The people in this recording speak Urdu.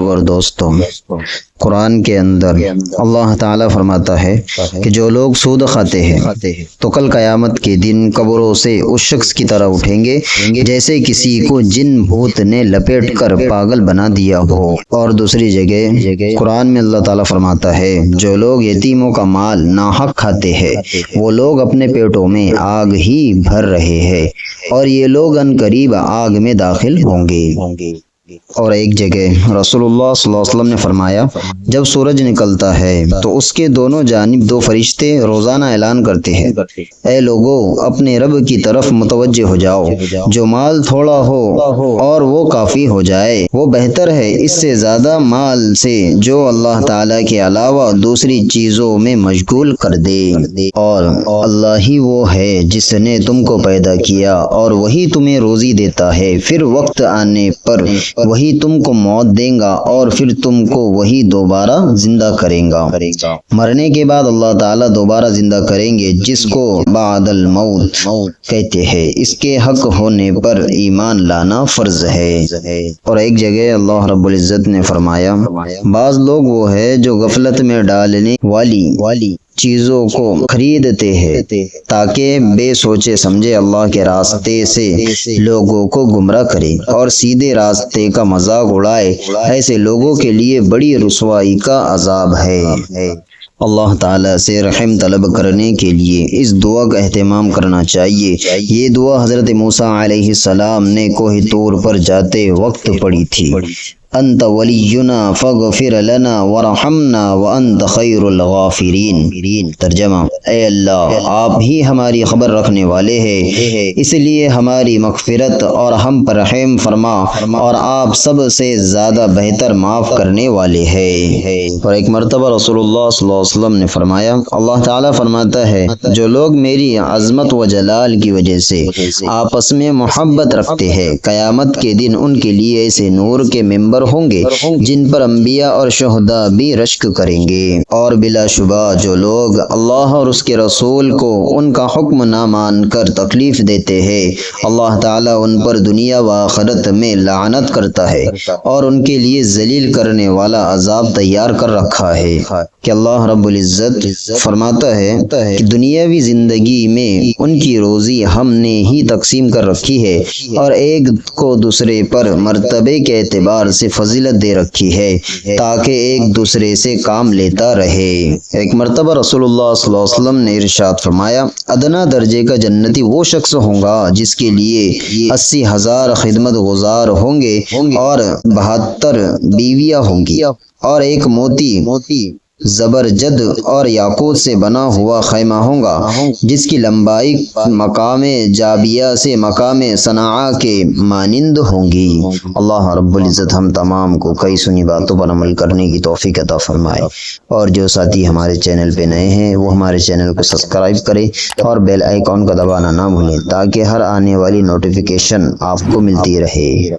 اور دوستوں، قرآن کے اندر اللہ تعالیٰ فرماتا ہے کہ جو لوگ سود کھاتے ہیں تو کل قیامت کے دن قبروں سے اس شخص کی طرح اٹھیں گے جیسے کسی کو جن بھوت نے لپیٹ کر پاگل بنا دیا ہو۔ اور دوسری جگہ قرآن میں اللہ تعالیٰ فرماتا ہے جو لوگ یتیموں کا مال ناحق کھاتے ہیں وہ لوگ اپنے پیٹوں میں آگ ہی بھر رہے ہیں اور یہ لوگ ان قریب آگ میں داخل ہوں گے۔ اور ایک جگہ رسول اللہ صلی اللہ علیہ وسلم نے فرمایا جب سورج نکلتا ہے تو اس کے دونوں جانب دو فرشتے روزانہ اعلان کرتے ہیں، اے لوگو اپنے رب کی طرف متوجہ ہو جاؤ، جو مال تھوڑا ہو اور وہ کافی ہو جائے وہ بہتر ہے اس سے زیادہ مال سے جو اللہ تعالیٰ کے علاوہ دوسری چیزوں میں مشغول کر دے، اور اللہ ہی وہ ہے جس نے تم کو پیدا کیا اور وہی تمہیں روزی دیتا ہے، پھر وقت آنے پر وہی تم کو موت دے گا اور پھر تم کو وہی دوبارہ زندہ کریں گا۔ مرنے کے بعد اللہ تعالیٰ دوبارہ زندہ کریں گے جس کو بعد الموت کہتے ہیں، اس کے حق ہونے پر ایمان لانا فرض ہے۔ اور ایک جگہ اللہ رب العزت نے فرمایا بعض لوگ وہ ہے جو غفلت میں ڈالنے والی چیزوں کو خریدتے ہیں تاکہ بے سوچے سمجھے اللہ کے راستے سے لوگوں کو گمراہ کرے اور سیدھے راستے کا مذاق اڑائے، ایسے لوگوں کے لیے بڑی رسوائی کا عذاب ہے۔ اللہ تعالیٰ سے رحم طلب کرنے کے لیے اس دعا کا اہتمام کرنا چاہیے۔ یہ دعا حضرت موسیٰ علیہ السلام نے کوہ طور پر جاتے وقت پڑھی تھی، انت ولینا فاغفر لنا ورحمنا وانت خیر الغافرین۔ ترجمہ، اے اللہ آپ ہی ہماری خبر رکھنے والے ہیں، اس لیے ہماری مغفرت اور ہم پر رحم فرما، اور آپ سب سے زیادہ بہتر معاف کرنے والے ہیں۔ اور ایک مرتبہ رسول اللہ صلی اللہ علیہ وسلم نے فرمایا اللہ تعالیٰ فرماتا ہے جو لوگ میری عظمت و جلال کی وجہ سے آپس میں محبت رکھتے ہیں قیامت کے دن ان کے لیے ایسے نور کے ممبر ہوں گے جن پر انبیاء اور شہداء بھی رشک کریں گے۔ اور بلا شبہ جو لوگ اللہ اور اس کے رسول کو ان کا حکم نہ مان کر تکلیف دیتے ہیں اللہ تعالیٰ ان پر دنیا و آخرت میں لعنت کرتا ہے اور ان کے لیے ذلیل کرنے والا عذاب تیار کر رکھا ہے۔ کہ اللہ رب العزت فرماتا ہے کہ دنیاوی زندگی میں ان کی روزی ہم نے ہی تقسیم کر رکھی ہے اور ایک کو دوسرے پر مرتبے کے اعتبار سے فضیلت دے رکھی ہے تاکہ ایک دوسرے سے کام لیتا رہے۔ ایک مرتبہ رسول اللہ صلی اللہ علیہ وسلم نے ارشاد فرمایا ادنا درجے کا جنتی وہ شخص ہوگا جس کے لیے 80,000 خدمت گزار ہوں گے اور 72 بیویاں ہوں گی، اور ایک موتی زبرجد اور یاقوت سے بنا ہوا خیمہ ہوگا جس کی لمبائی مقام جابیہ سے مقام صنعاء کے مانند ہوں گی۔ اللہ رب العزت ہم تمام کو کئی سنی باتوں پر عمل کرنے کی توفیق عطا فرمائے، اور جو ساتھی ہمارے چینل پہ نئے ہیں وہ ہمارے چینل کو سبسکرائب کریں اور بیل آئیکن کا دبانا نہ بھولیں تاکہ ہر آنے والی نوٹیفیکیشن آپ کو ملتی رہے۔